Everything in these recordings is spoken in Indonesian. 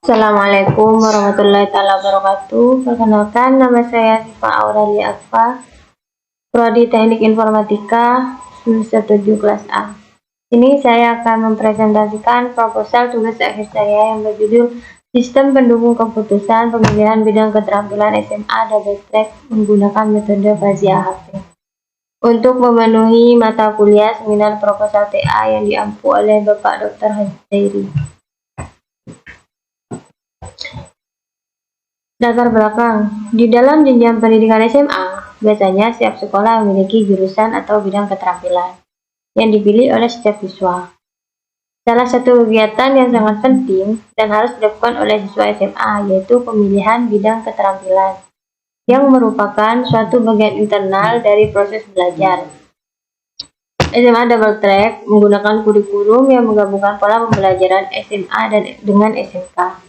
Assalamualaikum warahmatullahi wabarakatuh. Perkenalkan, nama saya Siva Aurelia Akfa, Prodi Teknik Informatika semester 7 kelas A. Ini saya akan mempresentasikan proposal tugas akhir saya yang berjudul Sistem Pendukung Keputusan Pemilihan Bidang Keterampilan SMA Double Track menggunakan metode Fazi AHP untuk memenuhi mata kuliah seminar proposal TA yang diampu oleh Bapak Dr. Haji. Latar belakang. Di dalam jenjang pendidikan SMA, biasanya setiap sekolah memiliki jurusan atau bidang keterampilan yang dipilih oleh setiap siswa. Salah satu kegiatan yang sangat penting dan harus dilakukan oleh siswa SMA yaitu pemilihan bidang keterampilan, yang merupakan suatu bagian internal dari proses belajar. SMA Double Track menggunakan kurikulum yang menggabungkan pola pembelajaran SMA dengan SMK.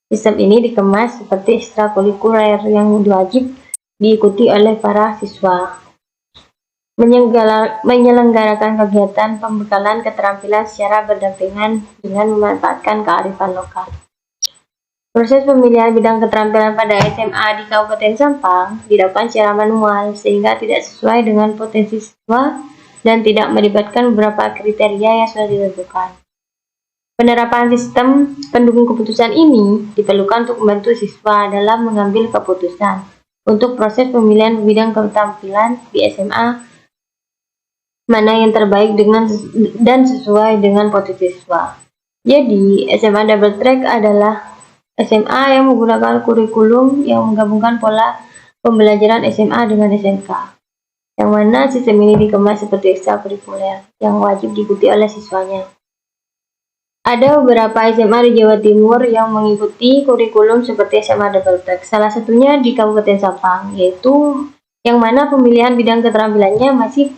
Sistem ini dikemas seperti ekstrakurikuler yang wajib diikuti oleh para siswa. Menyelenggarakan kegiatan pembekalan keterampilan secara berdampingan dengan memanfaatkan kearifan lokal. Proses pemilihan bidang keterampilan pada SMA di Kabupaten Sampang dilakukan secara manual sehingga tidak sesuai dengan potensi siswa dan tidak melibatkan beberapa kriteria yang sudah ditentukan. Penerapan sistem pendukung keputusan ini diperlukan untuk membantu siswa dalam mengambil keputusan untuk proses pemilihan bidang keterampilan di SMA mana yang terbaik dan sesuai dengan potensi siswa. Jadi, SMA Double Track adalah SMA yang menggunakan kurikulum yang menggabungkan pola pembelajaran SMA dengan SMK, yang mana sistem ini dikemas seperti ekstrakurikuler yang wajib diikuti oleh siswanya. Ada beberapa SMA di Jawa Timur yang mengikuti kurikulum seperti SMA Double Track. Salah satunya di Kabupaten Sampang, yaitu yang mana pemilihan bidang keterampilannya masih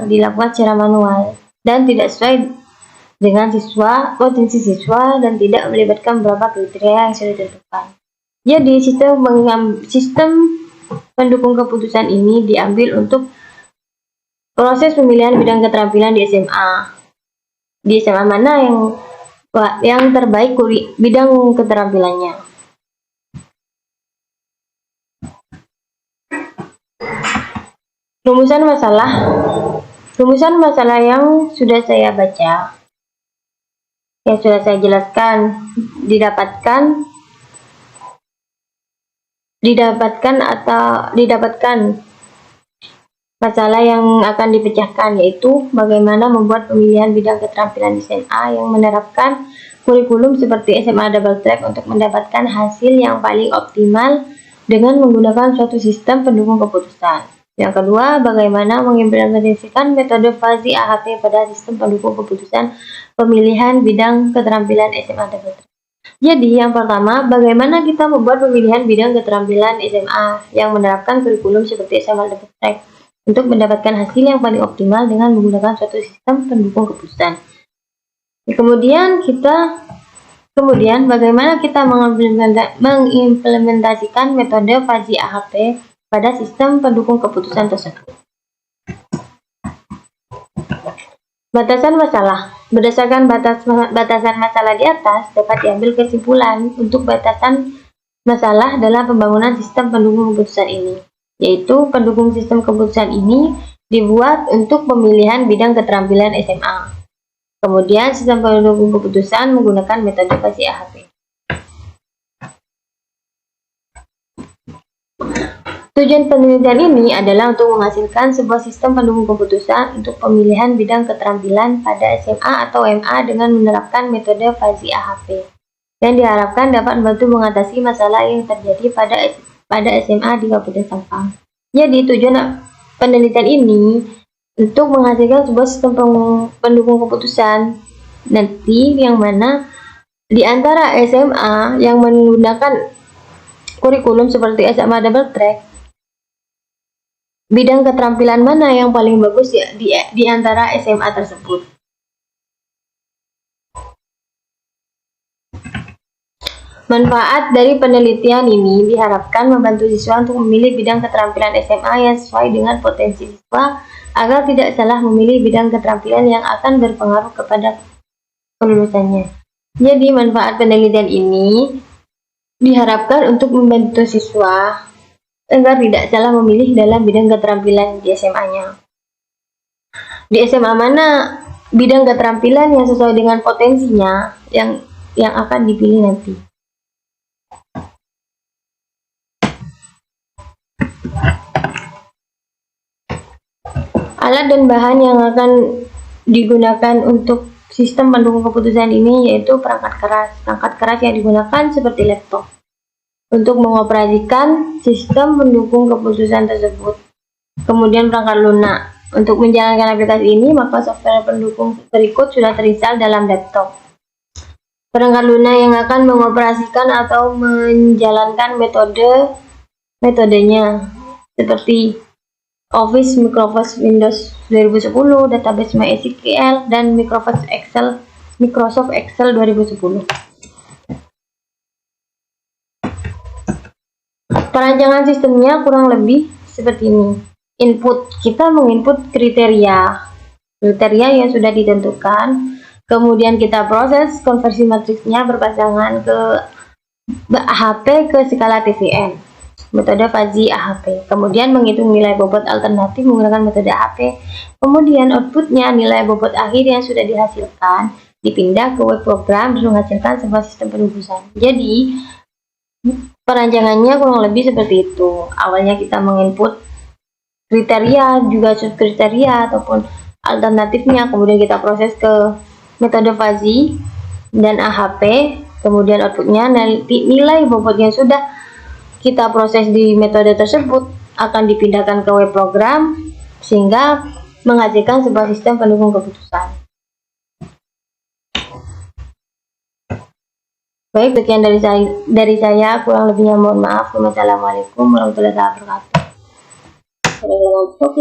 dilakukan secara manual, dan tidak sesuai dengan potensi siswa, dan tidak melibatkan beberapa kriteria yang sudah ditentukan. Jadi, sistem pendukung keputusan ini diambil untuk proses pemilihan bidang keterampilan di SMA. Di SMA mana yang terbaik bidang keterampilannya. Rumusan masalah yang sudah saya baca, yang sudah saya jelaskan, didapatkan masalah yang akan dipecahkan, yaitu bagaimana membuat pemilihan bidang keterampilan di SMA yang menerapkan kurikulum seperti SMA Double Track untuk mendapatkan hasil yang paling optimal dengan menggunakan suatu sistem pendukung keputusan. Yang kedua, bagaimana mengimplementasikan metode Fazi AHP pada sistem pendukung keputusan pemilihan bidang keterampilan SMA Double Track. Jadi, yang pertama, bagaimana kita membuat pemilihan bidang keterampilan SMA yang menerapkan kurikulum seperti SMA Double Track untuk mendapatkan hasil yang paling optimal dengan menggunakan suatu sistem pendukung keputusan. Kemudian bagaimana kita mengimplementasikan metode Fazi AHP pada sistem pendukung keputusan tersebut. Batasan masalah. Berdasarkan batasan masalah di atas, dapat diambil kesimpulan untuk batasan masalah dalam pembangunan sistem pendukung keputusan ini, yaitu pendukung sistem keputusan ini dibuat untuk pemilihan bidang keterampilan SMA. Kemudian sistem pendukung keputusan menggunakan metode Fazi AHP. Tujuan penelitian ini adalah untuk menghasilkan sebuah sistem pendukung keputusan untuk pemilihan bidang keterampilan pada SMA atau MA dengan menerapkan metode Fazi AHP, dan diharapkan dapat membantu mengatasi masalah yang terjadi pada SMA di Kabupaten Sampang. Jadi, tujuan penelitian ini untuk menghasilkan sebuah sistem pendukung keputusan nanti, yang mana di antara SMA yang menggunakan kurikulum seperti SMA Double Track, bidang keterampilan mana yang paling bagus di antara SMA tersebut. Manfaat dari penelitian ini diharapkan membantu siswa untuk memilih bidang keterampilan SMA yang sesuai dengan potensi siswa agar tidak salah memilih bidang keterampilan yang akan berpengaruh kepada kelulusannya. Jadi manfaat penelitian ini diharapkan untuk membantu siswa agar tidak salah memilih dalam bidang keterampilan di SMA-nya. Di SMA mana bidang keterampilan yang sesuai dengan potensinya yang akan dipilih nanti. Alat dan bahan yang akan digunakan untuk sistem pendukung keputusan ini yaitu perangkat keras. Perangkat keras yang digunakan seperti laptop untuk mengoperasikan sistem pendukung keputusan tersebut. Kemudian perangkat lunak. Untuk menjalankan aplikasi ini, maka software pendukung berikut sudah terinstall dalam laptop. Perangkat lunak yang akan mengoperasikan atau menjalankan metodenya seperti Office, Microsoft Windows 2010, database MySQL, dan Microsoft Excel 2010. Perancangan sistemnya kurang lebih seperti ini. Input, kita menginput kriteria yang sudah ditentukan, kemudian kita proses konversi matriksnya berpasangan ke AHP ke skala TVN, metode fuzzy AHP, kemudian menghitung nilai bobot alternatif menggunakan metode AHP, kemudian outputnya nilai bobot akhir yang sudah dihasilkan dipindah ke web program dan menghasilkan sebuah sistem penubusan. Jadi perancangannya kurang lebih seperti itu. Awalnya kita menginput kriteria, juga subkriteria ataupun alternatifnya, kemudian kita proses ke metode fuzzy dan AHP, kemudian outputnya nilai bobot yang sudah kita proses di metode tersebut akan dipindahkan ke web program sehingga menghasilkan sebuah sistem pendukung keputusan. Baik, sekian dari saya, kurang lebihnya mohon maaf. Wassalamualaikum warahmatullahi wabarakatuh.